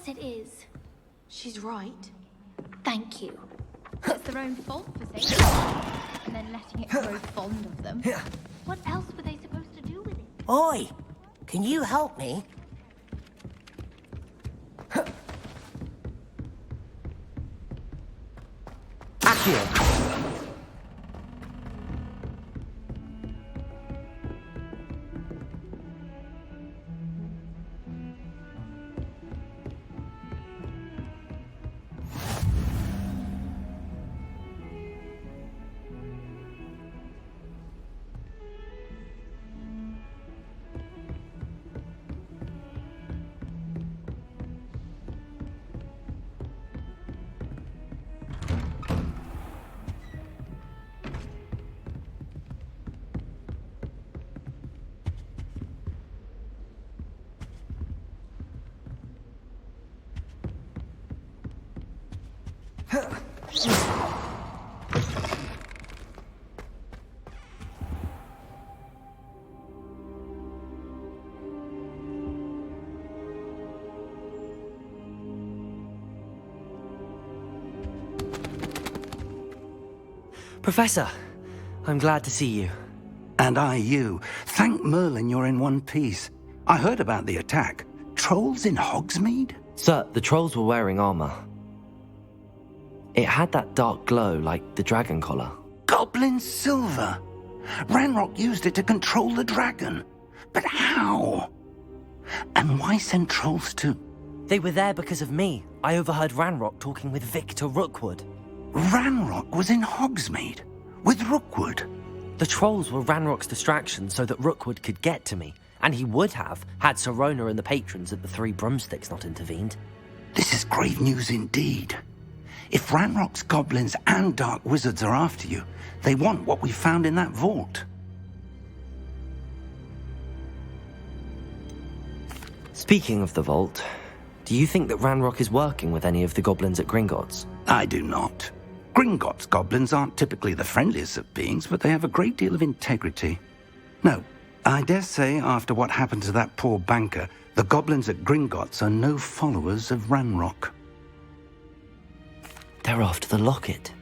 course it is. She's right. Thank you. It's their own fault for saying it, and then letting it grow fond of them. What else were they supposed to do with it? Oi! Can you help me? Accio! Professor, I'm glad to see you. And I you. Thank Merlin you're in one piece. I heard about the attack. Trolls in Hogsmeade? Sir, the trolls were wearing armor. It had that dark glow like the dragon collar. Goblin silver! Ranrock used it to control the dragon. But how? And why send trolls to... They were there because of me. I overheard Ranrock talking with Victor Rookwood. Ranrock was in Hogsmeade? With Rookwood? The trolls were Ranrock's distraction so that Rookwood could get to me. And he would have, had Sirona and the patrons at the Three Broomsticks not intervened. This is grave news indeed. If Ranrock's goblins and dark wizards are after you, they want what we found in that vault. Speaking of the vault, do you think that Ranrock is working with any of the goblins at Gringotts? I do not. Gringotts goblins aren't typically the friendliest of beings, but they have a great deal of integrity. No, I dare say after what happened to that poor banker, the goblins at Gringotts are no followers of Ranrock. They're after the locket.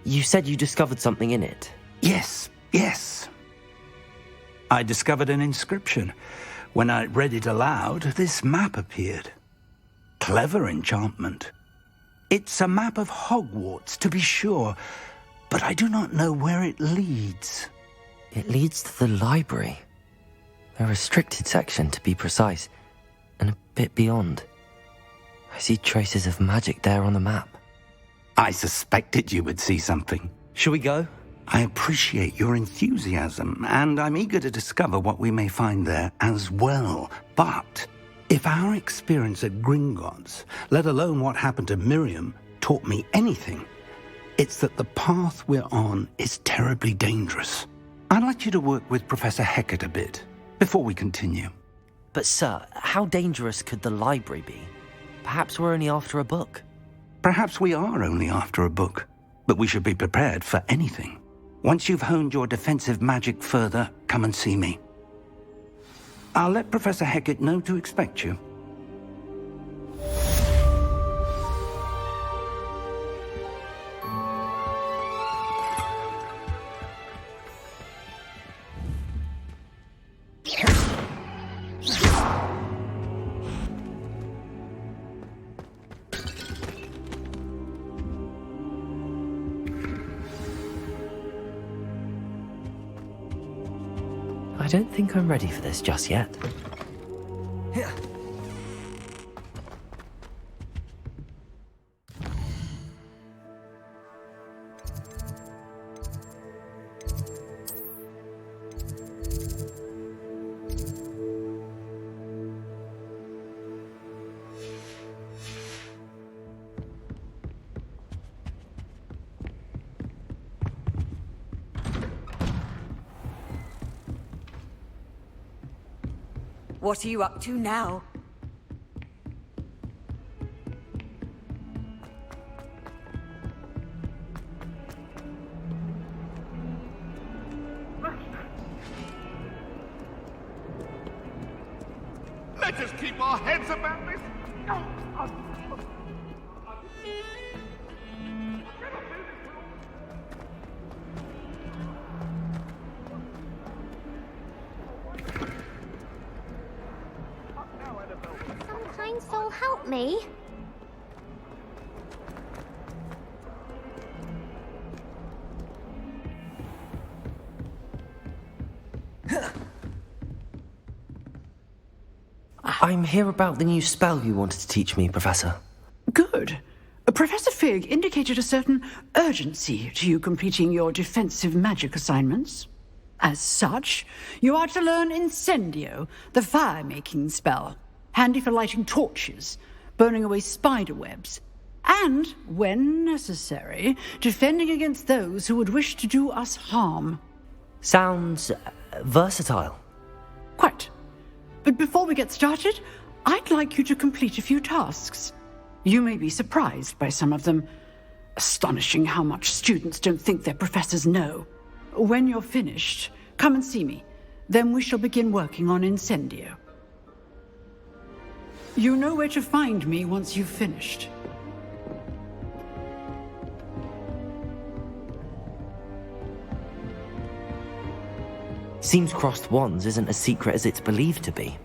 You said you discovered something in it. Yes. I discovered an inscription. When I read it aloud, this map appeared. Clever enchantment. It's a map of Hogwarts, to be sure, but I do not know where it leads. It leads to the library. A restricted section, to be precise, and a bit beyond. I see traces of magic there on the map. I suspected you would see something. Shall we go? I appreciate your enthusiasm, and I'm eager to discover what we may find there as well. But if our experience at Gringotts, let alone what happened to Miriam, taught me anything, it's that the path we're on is terribly dangerous. I'd like you to work with Professor Hecat a bit before we continue. But sir, how dangerous could the library be? Perhaps we're only after a book. Perhaps we are only after a book, but we should be prepared for anything. Once you've honed your defensive magic further, come and see me. I'll let Professor Hecat know to expect you. I don't think I'm ready for this just yet. What are you up to now? Let us keep our heads about this. Some kind soul help me. I'm here about the new spell you wanted to teach me, Professor. Good. Professor Fig indicated a certain urgency to you completing your defensive magic assignments. As such, you are to learn Incendio, the fire-making spell, handy for lighting torches, burning away spider webs, and, when necessary, defending against those who would wish to do us harm. Sounds versatile. Quite. But before we get started, I'd like you to complete a few tasks. You may be surprised by some of them. Astonishing how much students don't think their professors know. When you're finished, come and see me. Then we shall begin working on Incendio. You know where to find me once you've finished. Seems crossed wands isn't as secret as it's believed to be.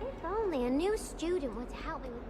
If only a new student would help me with this.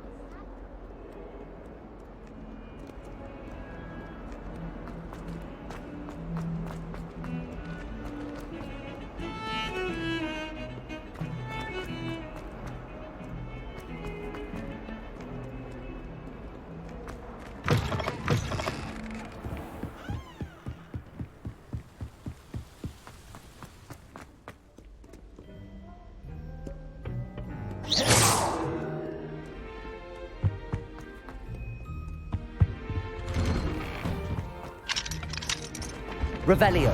Revelio.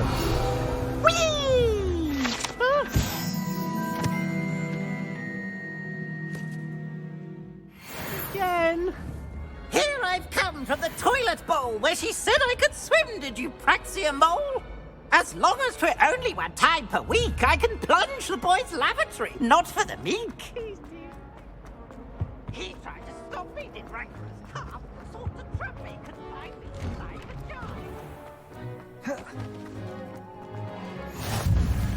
Again. Here I've come from the toilet bowl where she said I could swim, did you praxia mole? As long as 'twere only one time per week, I can plunge the boy's lavatory, not for the meek. He tried to stop me, did right for his calf, sought to trap me, confined me inside a jar.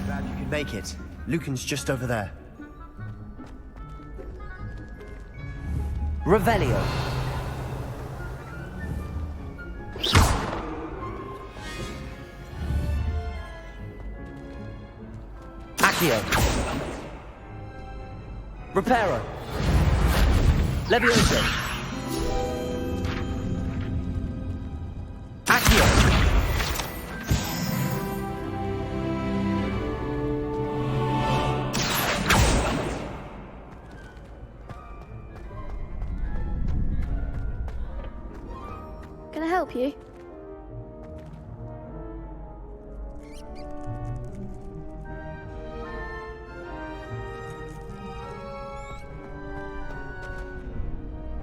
Glad you could make it. Lucan's just over there. Revelio. Accio. Reparo. Levioso. Accio. Can I help you?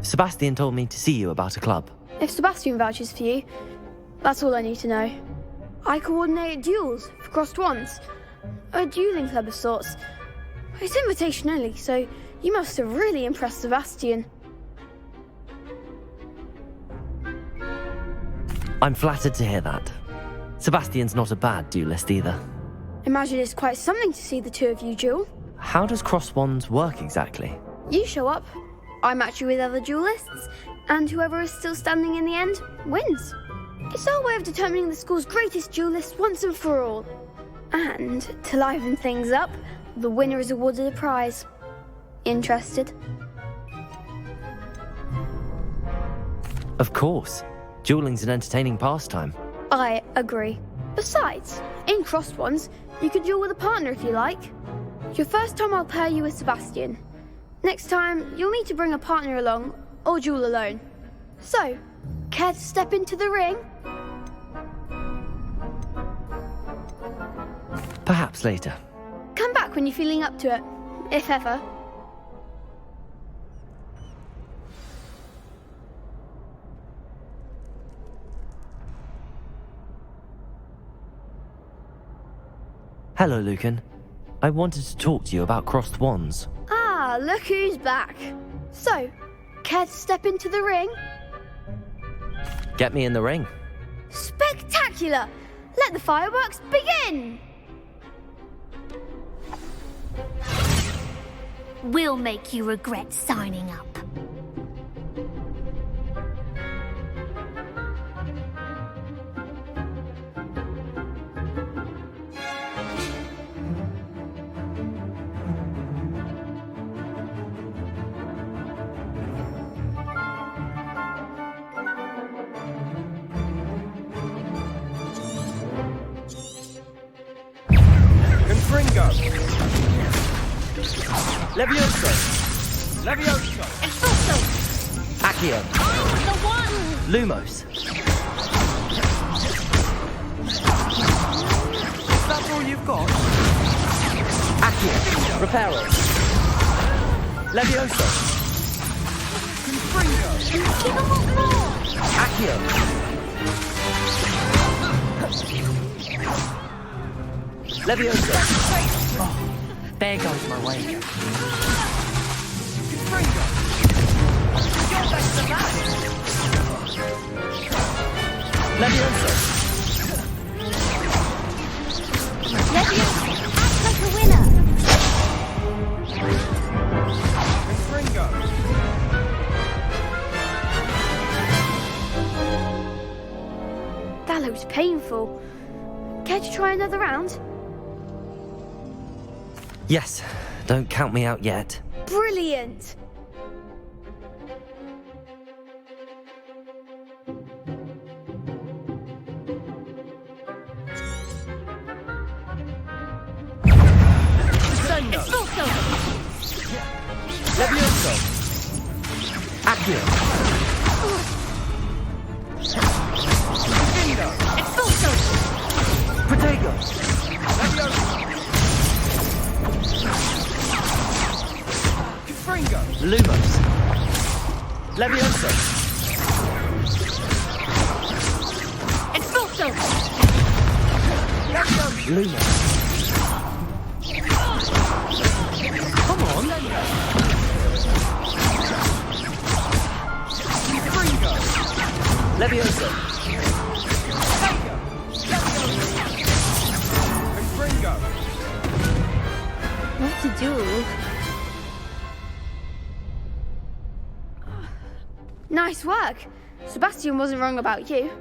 Sebastian told me to see you about a club. If Sebastian vouches for you, that's all I need to know. I coordinate duels for crossed wands. A dueling club of sorts. It's invitation only, so you must have really impressed Sebastian. I'm flattered to hear that. Sebastian's not a bad duelist either. Imagine it's quite something to see the two of you duel. How does cross wands work exactly? You show up, I match you with other duelists, and whoever is still standing in the end wins. It's our way of determining the school's greatest duelist once and for all. And to liven things up, the winner is awarded a prize. Interested? Of course. Dueling's an entertaining pastime. I agree. Besides, in crossed ones, you can duel with a partner if you like. Your first time I'll pair you with Sebastian. Next time, you'll need to bring a partner along, or duel alone. So, care to step into the ring? Perhaps later. Come back when you're feeling up to it, if ever. Hello, Lucan. I wanted to talk to you about crossed wands. Ah, look who's back. So, Care to step into the ring? Get me in the ring. Spectacular! Let the fireworks begin! We'll make you regret signing up. Confringo! Levioso! Levioso! Expulso! Accio! I'm the one! Lumos! That's all you've got? Accio! Reparo! Levioso! Confringo! Give a lot more! Accio! Levioso! Oh, there goes my wager. Confringo! You're back to that! Levioso! Levioso, act like a winner! Confringo! That looks painful. Care to try another round? Yes, don't count me out yet. Brilliant! Expulso! Levioso! Accio! Expulso! Protagonist! Confringo! Lumos! Levioso! Expulso! Lumos! Come on! Confringo! Levioso! Confringo! What to do? Nice work! Sebastian wasn't wrong about you.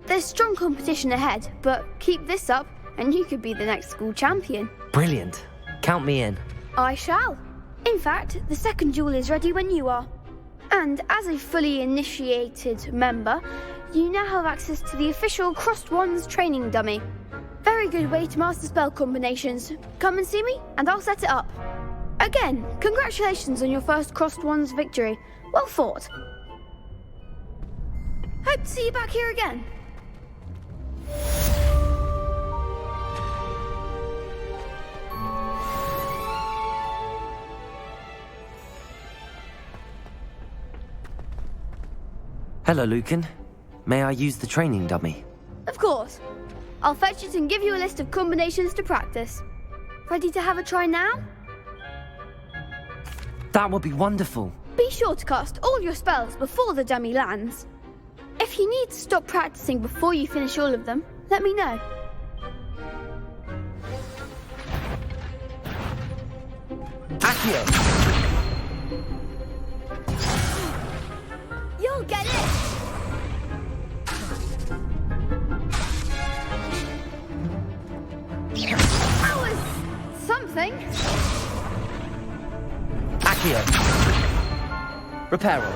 There's strong competition ahead, but keep this up and you could be the next school champion. Brilliant. Count me in. I shall. In fact, the second duel is ready when you are. And as a fully initiated member, you now have access to the official Crossed Wands training dummy. Very good way to master spell combinations. Come and see me and I'll set it up. Again, congratulations on your first Crossed Wands victory. Well fought. Hope to see you back here again. Hello, Lucan. May I use the training dummy? Of course. I'll fetch it and give you a list of combinations to practice. Ready to have a try now? That would be wonderful. Be sure to cast all your spells before the dummy lands. If you need to stop practicing before you finish all of them, let me know. Accio! You'll get it! That was something. Accio! Reparo!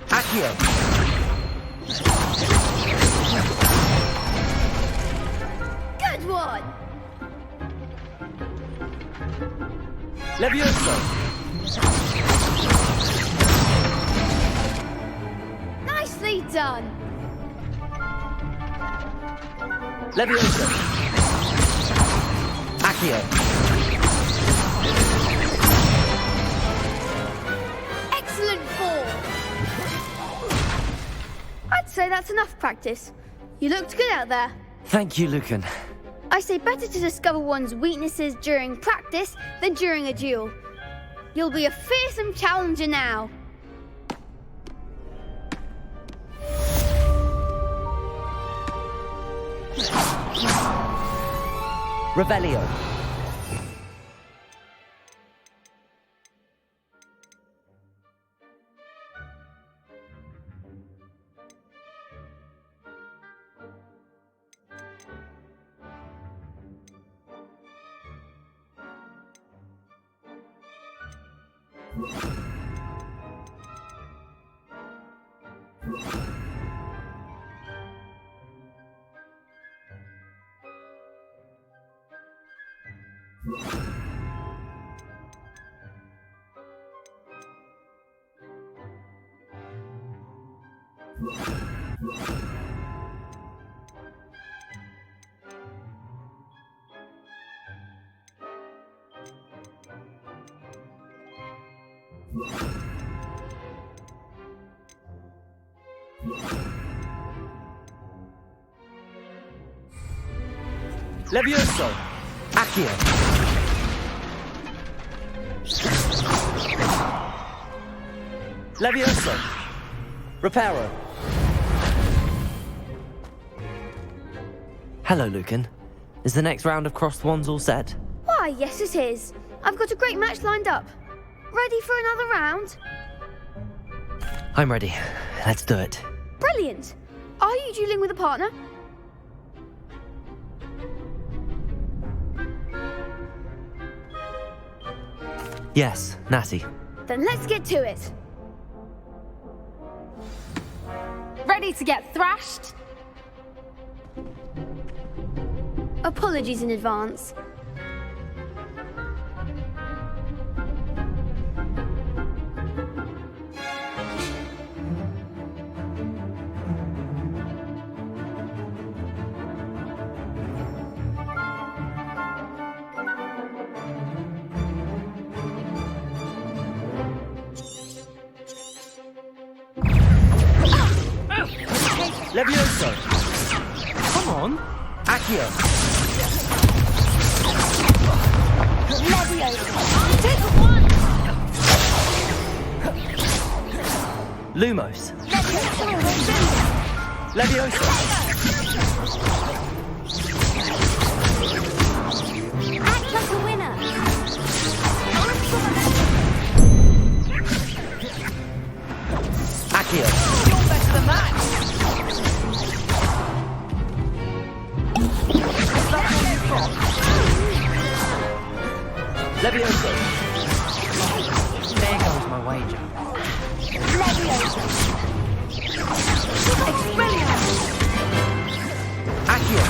Accio! Good one! Levioso! Nicely done! Levioso! Accio! Excellent form! I'd say that's enough practice. You looked good out there. Thank you, Lucan. I say better to discover one's weaknesses during practice than during a duel. You'll be a fearsome challenger now. Revelio. Levioso! Accio. Levioso! Reparo! Hello, Lucan. Is the next round of crossed wands all set? Why, yes it is. I've got a great match lined up. Ready for another round? I'm ready. Let's do it. Brilliant. Are you dueling with a partner? Yes, Natty. Then let's get to it. Ready to get thrashed? Apologies in advance. Levioso! Come on. Accio! Lumos. Levioso! Act like a winner. Accio. You're better than that. Levioso! There goes my wager. Accio!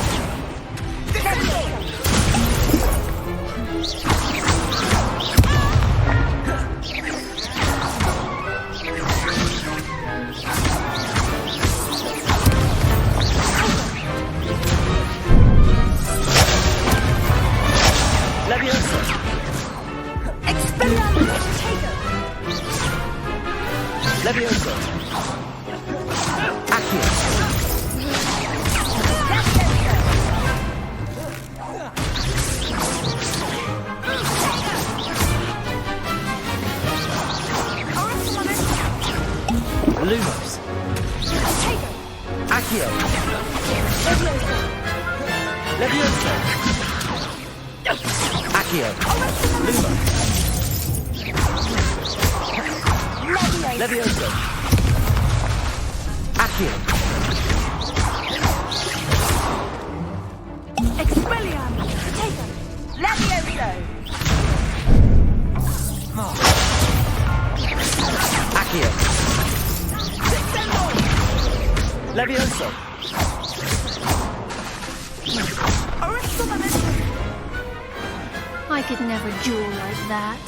Levioso! Levioso! Accio! Lumos. Accio! Levioso! Accio. Lumos! Levioso! Accio. Accio. Levioso! I could never duel like that.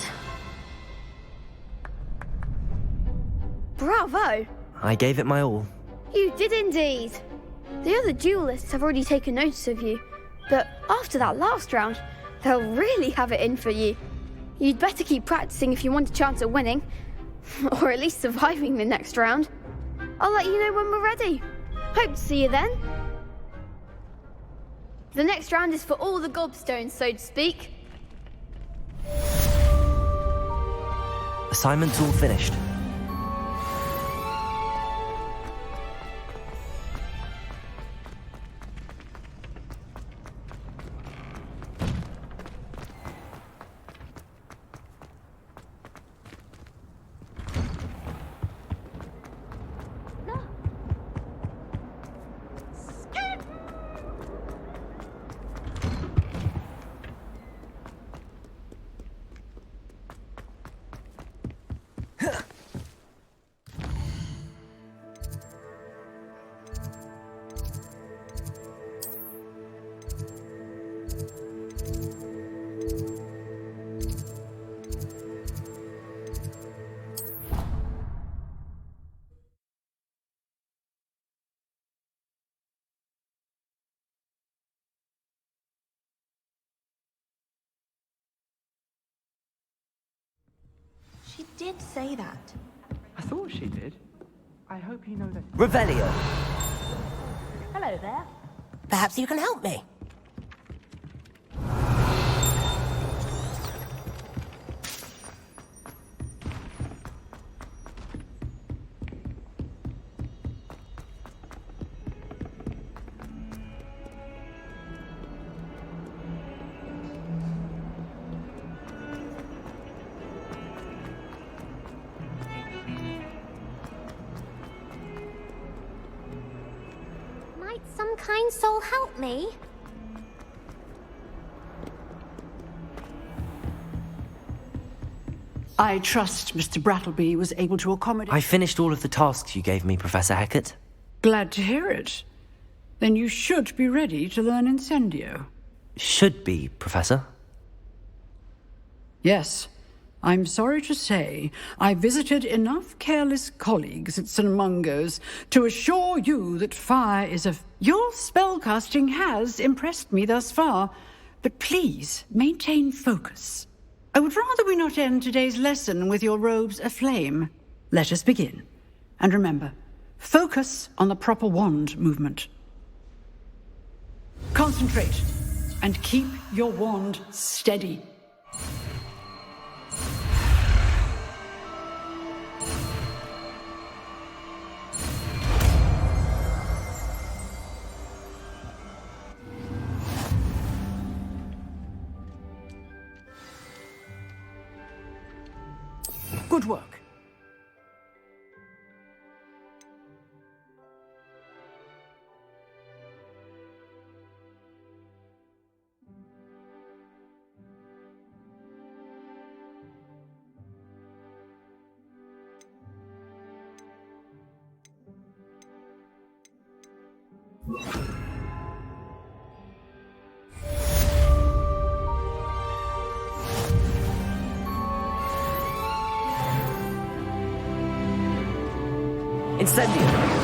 Bravo! I gave it my all. You did indeed. The other duelists have already taken notice of you, but after that last round, they'll really have it in for you. You'd better keep practicing if you want a chance at winning, or at least surviving the next round. I'll let you know when we're ready. Hope to see you then. The next round is for all the gobstones, so to speak. Assignment's all finished. She did say that. I thought she did. I hope you know that. Revelio. Hello there. Perhaps you can help me. Might some kind soul help me? I trust Mr. Brattleby was able to accommodate... I finished all of the tasks you gave me, Professor Hecat. Glad to hear it. Then you should be ready to learn Incendio. Should be, Professor. Yes. I'm sorry to say, I visited enough careless colleagues at St. Mungo's to assure you that fire is a... Your spellcasting has impressed me thus far, but please maintain focus. I would rather we not end today's lesson with your robes aflame. Let us begin. And remember, focus on the proper wand movement. Concentrate, and keep your wand steady. Good work. Incendio.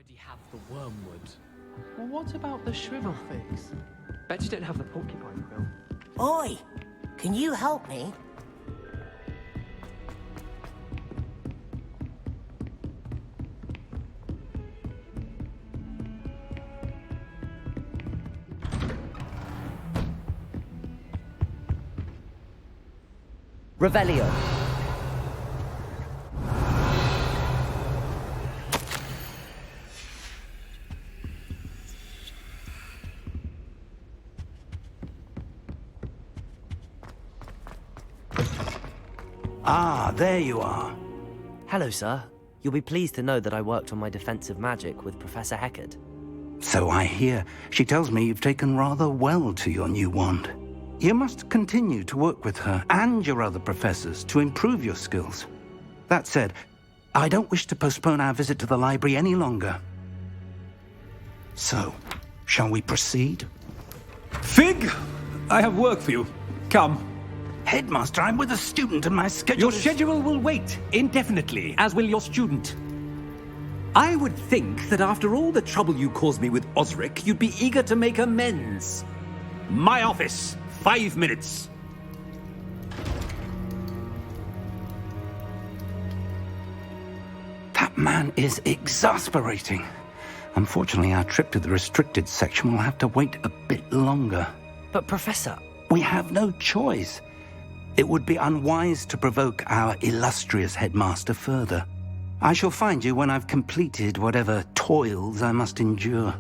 already have the wormwood. Well, what about the shrivel figs? Bet you don't have the porcupine quill. Oi! Can you help me? Revelio. Ah, there you are. Hello, sir. You'll be pleased to know that I worked on my defensive magic with Professor Heckard. So I hear. She tells me you've taken rather well to your new wand. You must continue to work with her and your other professors to improve your skills. That said, I don't wish to postpone our visit to the library any longer. So, shall we proceed? Fig, I have work for you. Come. Headmaster, I'm with a student and my schedule Your schedule will wait indefinitely, as will your student. I would think that after all the trouble you caused me with Osric, you'd be eager to make amends. My office, 5 minutes. That man is exasperating. Unfortunately, our trip to the restricted section will have to wait a bit longer. But, Professor... We have no choice. It would be unwise to provoke our illustrious headmaster further. I shall find you when I've completed whatever toils I must endure.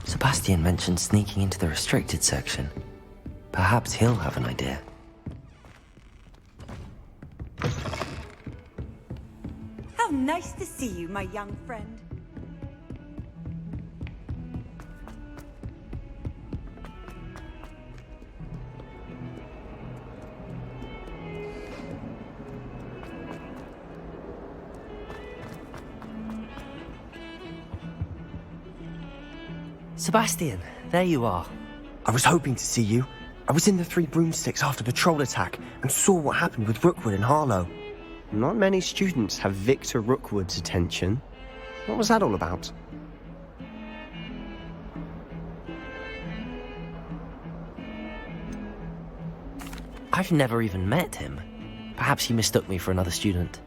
Sebastian mentioned sneaking into the restricted section. Perhaps he'll have an idea. How nice to see you, my young friend. Sebastian, there you are. I was hoping to see you. I was in the Three Broomsticks after the troll attack and saw what happened with Rookwood and Harlow. Not many students have Victor Rookwood's attention. What was that all about? I've never even met him. Perhaps he mistook me for another student.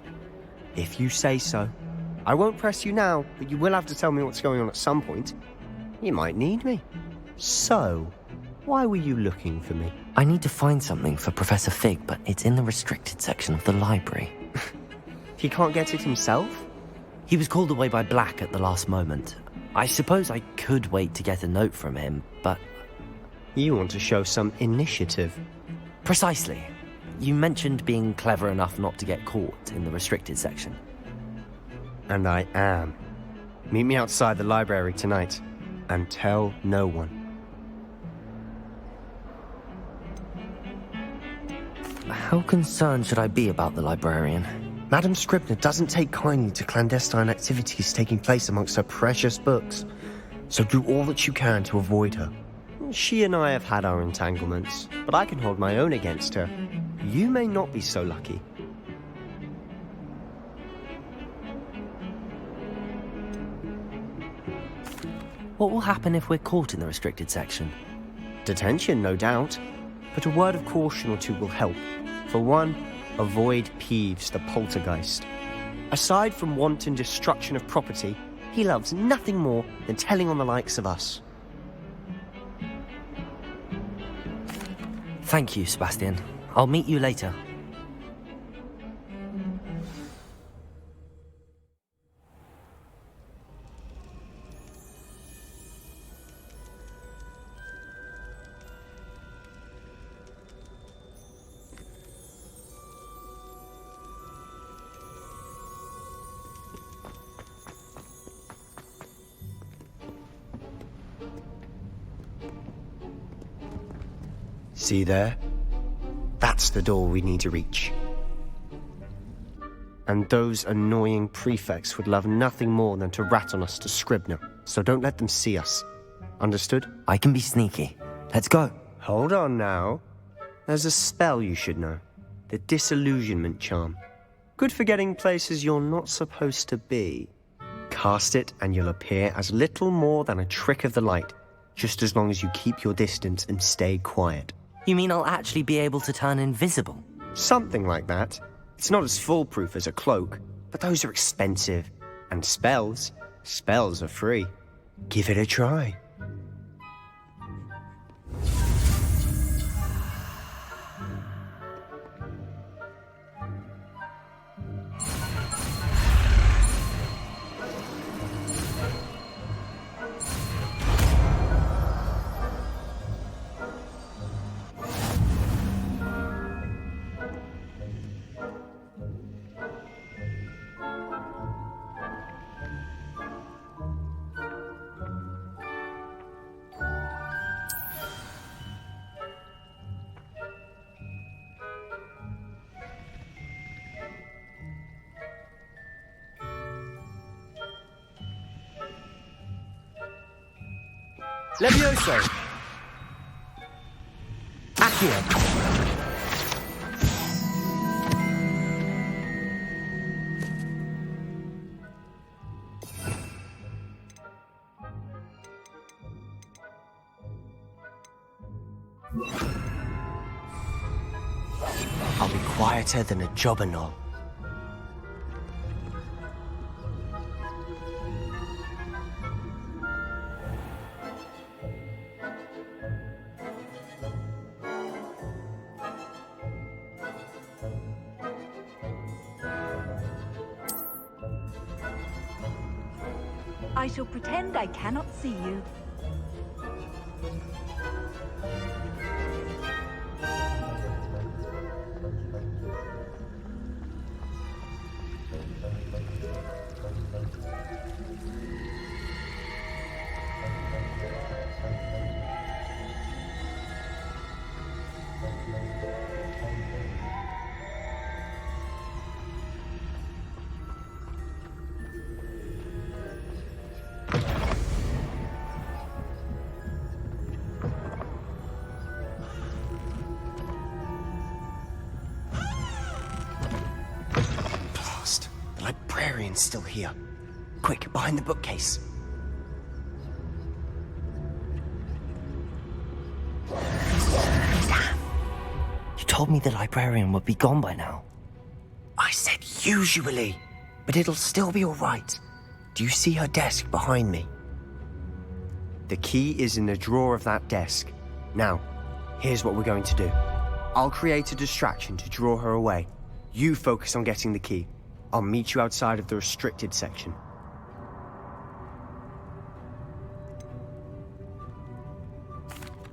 If you say so. I won't press you now, but you will have to tell me what's going on at some point. You might need me. So, why were you looking for me? I need to find something for Professor Fig, but it's in the restricted section of the library. He can't get it himself? He was called away by Black at the last moment. I suppose I could wait to get a note from him, but... You want to show some initiative. Precisely. You mentioned being clever enough not to get caught in the restricted section. And I am. Meet me outside the library tonight. And tell no one. How concerned should I be about the librarian? Madam Scribner doesn't take kindly to clandestine activities taking place amongst her precious books, so do all that you can to avoid her. She and I have had our entanglements, but I can hold my own against her. You may not be so lucky. What will happen if we're caught in the restricted section? Detention, no doubt. But a word of caution or two will help. For one, avoid Peeves, the poltergeist. Aside from wanton destruction of property, he loves nothing more than telling on the likes of us. Thank you, Sebastian. I'll meet you later. See there? That's the door we need to reach. And those annoying prefects would love nothing more than to rat on us to Scribner, so don't let them see us. Understood? I can be sneaky. Let's go. Hold on now. There's a spell you should know. The Disillusionment Charm. Good for getting places you're not supposed to be. Cast it and you'll appear as little more than a trick of the light, just as long as you keep your distance and stay quiet. You mean I'll actually be able to turn invisible? Something like that. It's not as foolproof as a cloak, but those are expensive. And spells are free. Give it a try. Levioso! Accio! I'll be quieter than a jobberknoll. I shall pretend I cannot see you. The librarian's still here. Quick, behind the bookcase. Damn! You told me the librarian would be gone by now. I said usually, but it'll still be all right. Do you see her desk behind me? The key is in the drawer of that desk. Now, here's what we're going to do. I'll create a distraction to draw her away. You focus on getting the key. I'll meet you outside of the restricted section.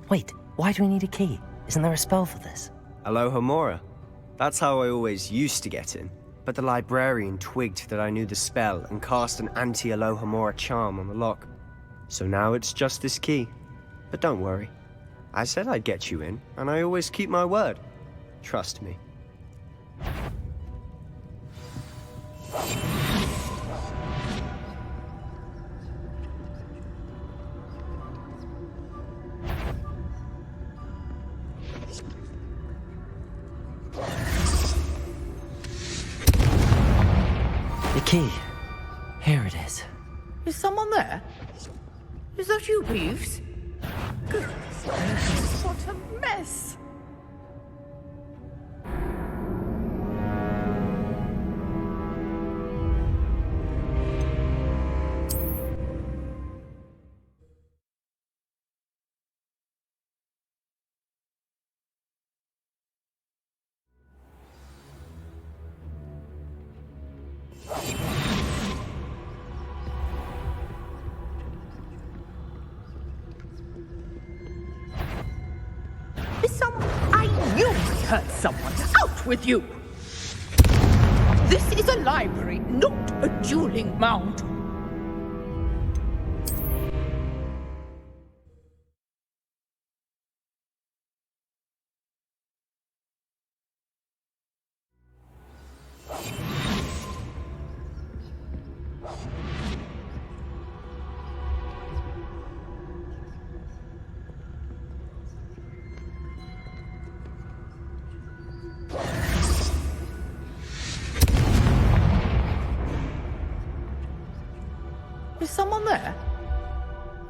Wait, why do we need a key? Isn't there a spell for this? Alohomora. That's how I always used to get in. But the librarian twigged that I knew the spell and cast an anti-Alohomora charm on the lock. So now it's just this key. But don't worry. I said I'd get you in, and I always keep my word. Trust me. The key. Here it is. Is someone there? Is that you, Peeves? Goodness gracious. heard someone. Out with you! This is a library, not a dueling mound. Is someone there?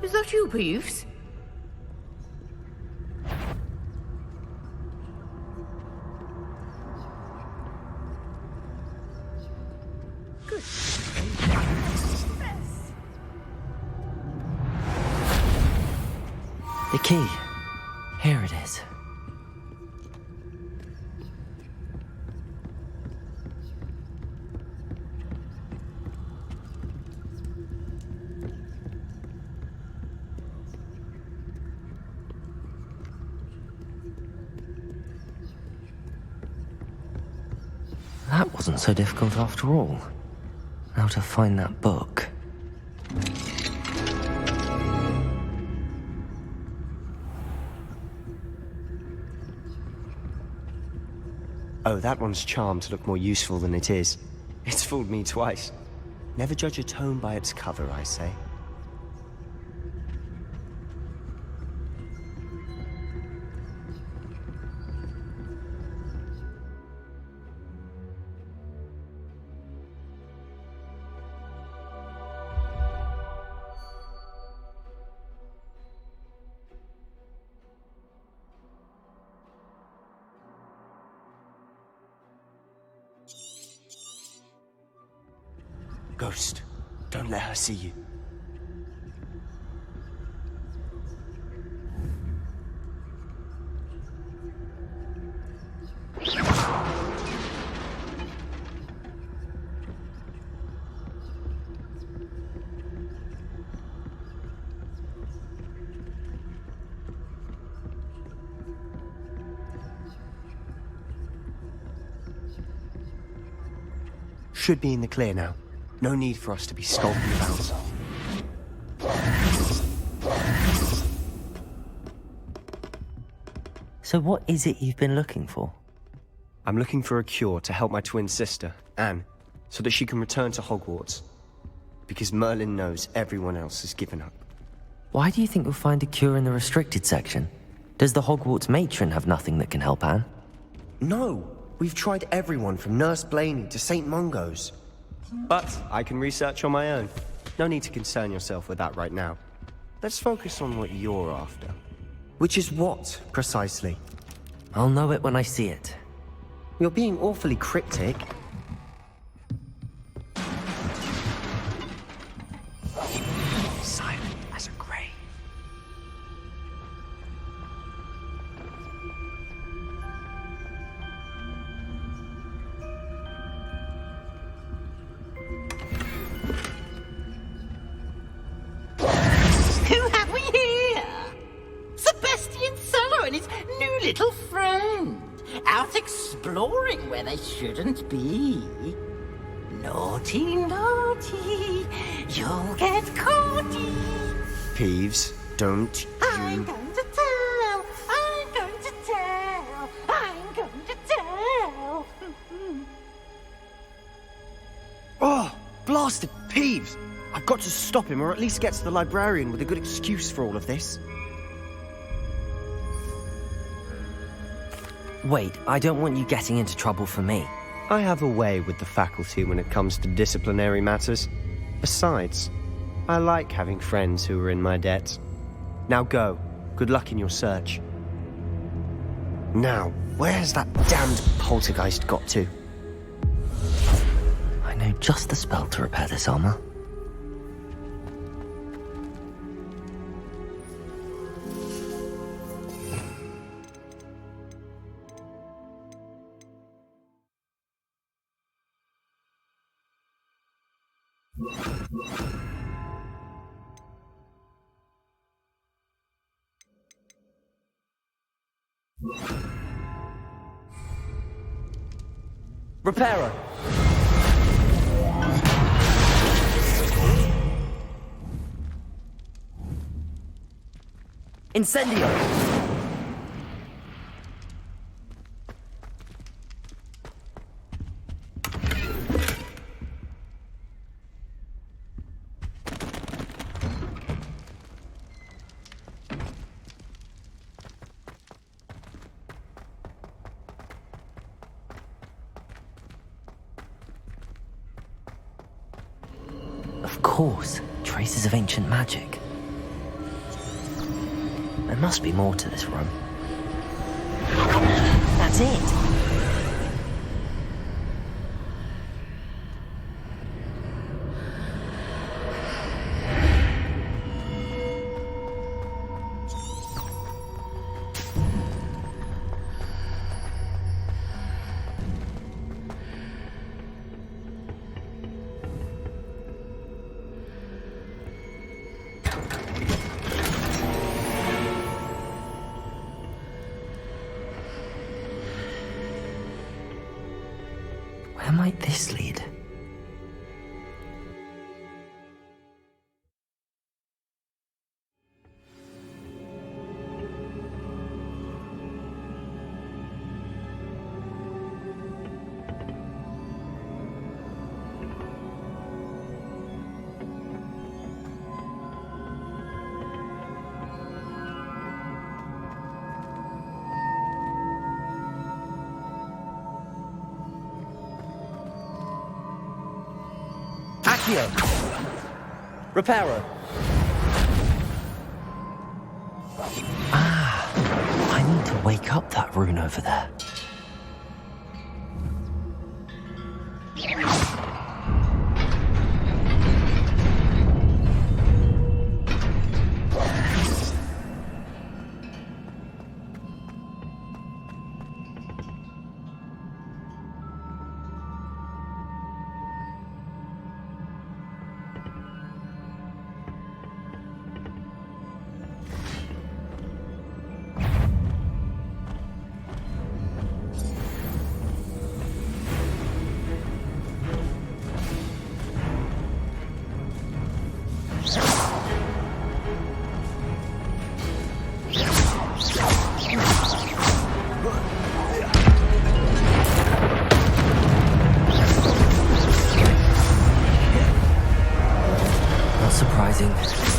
Is that you, Peeves? Good. The key. Here it is. That wasn't so difficult after all. Now to find that book. Oh, that one's charmed to look more useful than it is. It's fooled me twice. Never judge a tome by its cover, I say. Ghost, don't let her see you. Should be in the clear now. No need for us to be skulking about. So what is it you've been looking for? I'm looking for a cure to help my twin sister, Anne, so that she can return to Hogwarts. Because Merlin knows everyone else has given up. Why do you think you'll find a cure in the restricted section? Does the Hogwarts matron have nothing that can help Anne? No! We've tried everyone from Nurse Blaney to St. Mungo's. But I can research on my own. No need to concern yourself with that right now. Let's focus on what you're after. Which is what, precisely? I'll know it when I see it. You're being awfully cryptic. Silent as a grave. Who have we here? Sebastian Sallow and his new little friend. Out exploring where they shouldn't be. Naughty, naughty, you'll get caughty. Peeves, don't I'm you... going to tell, I'm going to tell, I'm going to tell. Oh, blasted Peeves! I've got to stop him, or at least get to the librarian with a good excuse for all of this. Wait, I don't want you getting into trouble for me. I have a way with the faculty when it comes to disciplinary matters. Besides, I like having friends who are in my debt. Now go. Good luck in your search. Now, where's that damned poltergeist got to? I know just the spell to repair this armor. Reparo! Incendio! Of course, traces of ancient magic. There must be more to this room. That's it! Where might this lead? Reparo. I need to wake up that rune over there. Not surprising.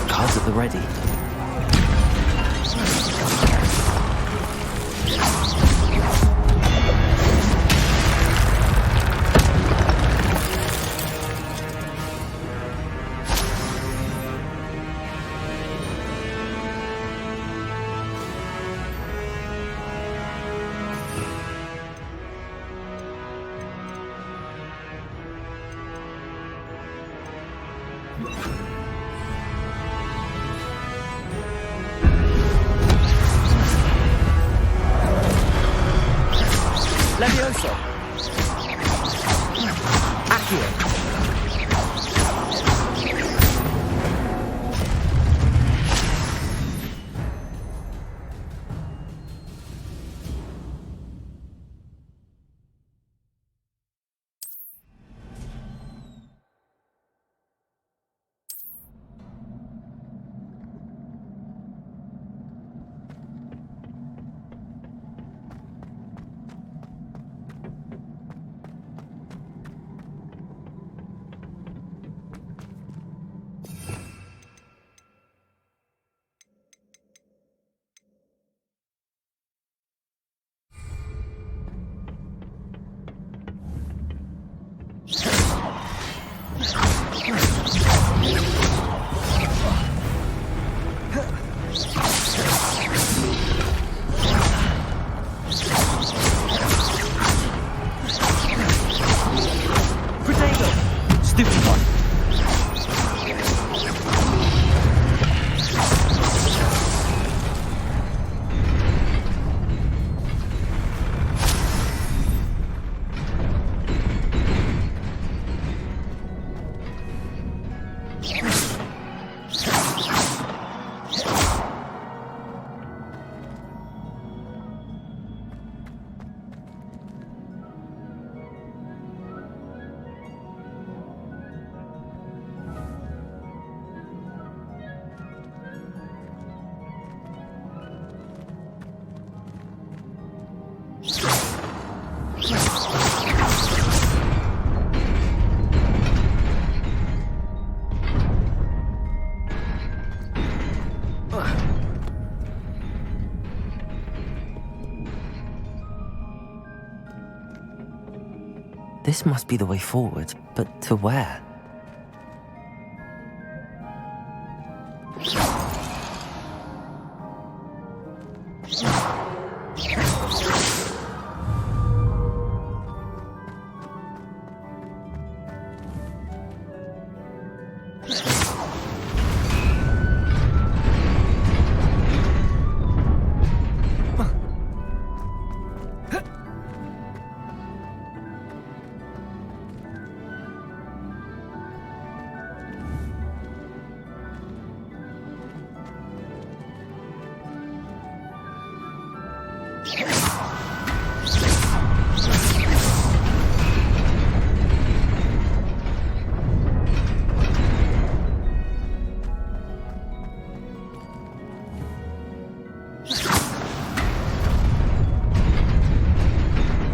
Cards at the ready. Levioso. Accio. This must be the way forward, but to where?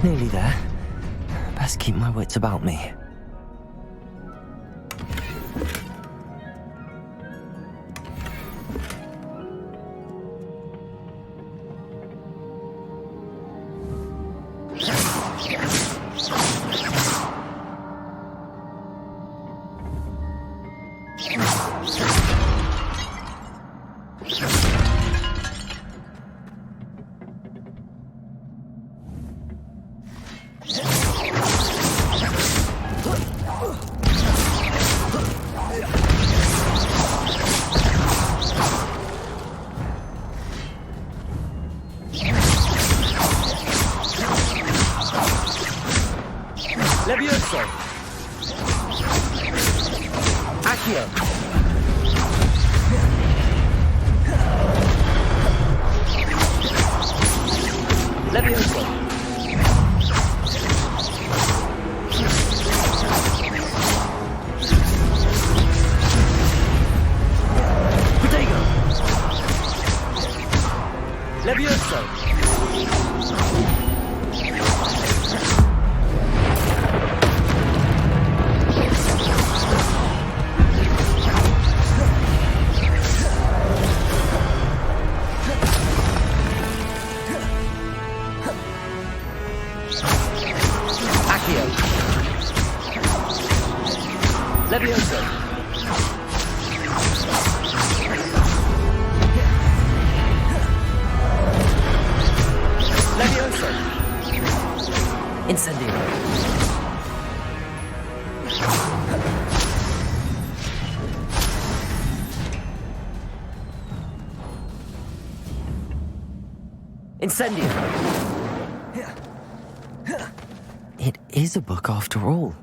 Nearly there. Best keep my wits about me. Levioso! Accio! Levioso! Protego! Levioso! Levioso! Levioso! Incendio! Incendio! It is a book after all.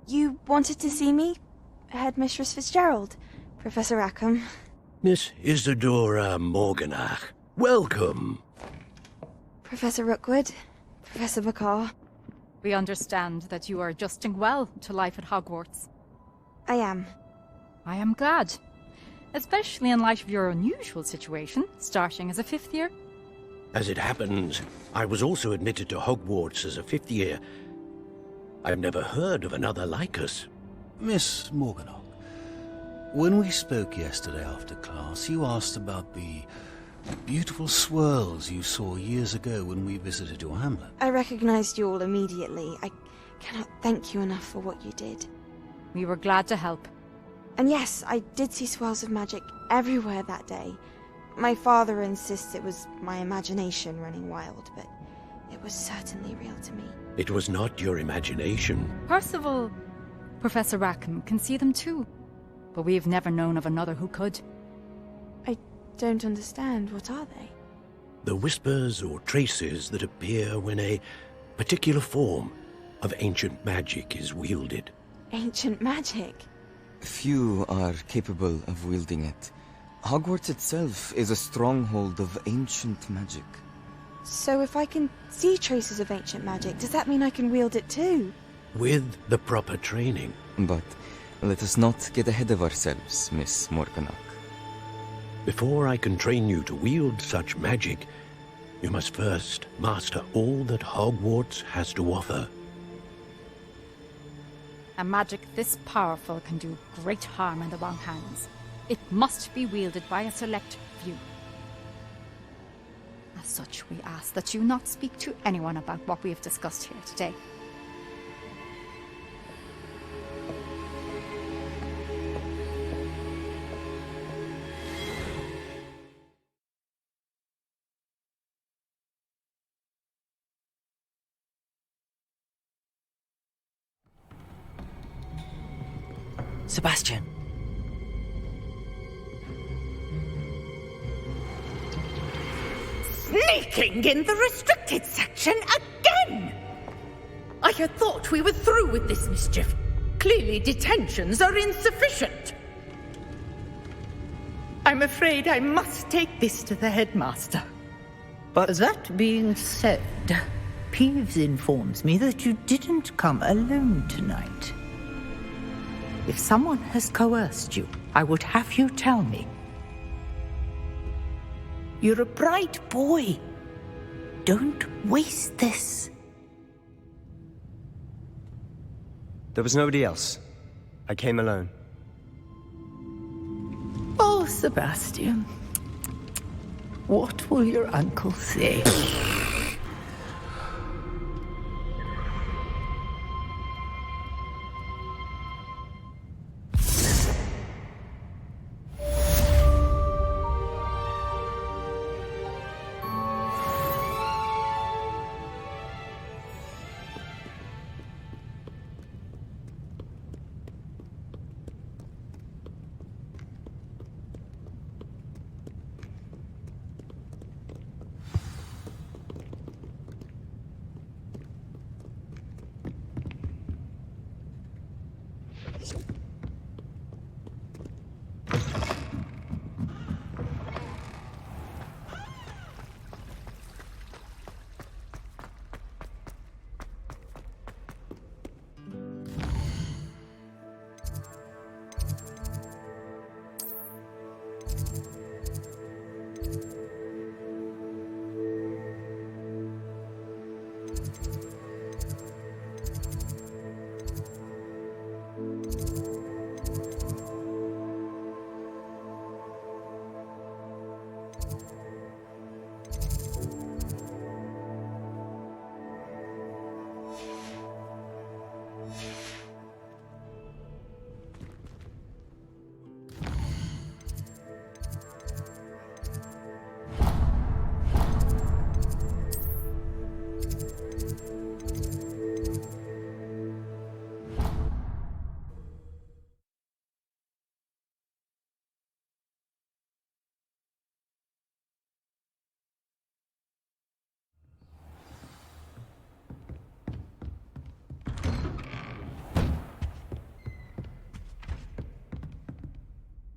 You wanted to see me? Headmistress Fitzgerald, Professor Rackham. Miss Isadora Morganach, welcome. Professor Rookwood, Professor Bakar. We understand that you are adjusting well to life at Hogwarts. I am. I am glad. Especially in light of your unusual situation, starting as a 5th year. As it happens, I was also admitted to Hogwarts as a 5th year. I've never heard of another like us. Miss Morganach, when we spoke yesterday after class, you asked about the beautiful swirls you saw years ago when we visited your hamlet. I recognized you all immediately. I cannot thank you enough for what you did. We were glad to help. And yes, I did see swirls of magic everywhere that day. My father insists it was my imagination running wild, but it was certainly real to me. It was not your imagination. Percival, Professor Rackham can see them too. But we've never known of another who could. I don't understand. What are they? The whispers or traces that appear when a particular form of ancient magic is wielded. Ancient magic? Few are capable of wielding it. Hogwarts itself is a stronghold of ancient magic. So if I can see traces of ancient magic, does that mean I can wield it too? With the proper training. But let us not get ahead of ourselves, Miss Morganach. Before I can train you to wield such magic, you must first master all that Hogwarts has to offer. A magic this powerful can do great harm in the wrong hands. It must be wielded by a select few. As such, we ask that you not speak to anyone about what we have discussed here today. Sebastian. Sneaking in the restricted section again! I had thought we were through with this mischief. Clearly detentions are insufficient. I'm afraid I must take this to the headmaster. But that being said, Peeves informs me that you didn't come alone tonight. If someone has coerced you, I would have you tell me. You're a bright boy. Don't waste this. There was nobody else. I came alone. Oh, Sebastian. What will your uncle say?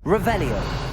Revelio.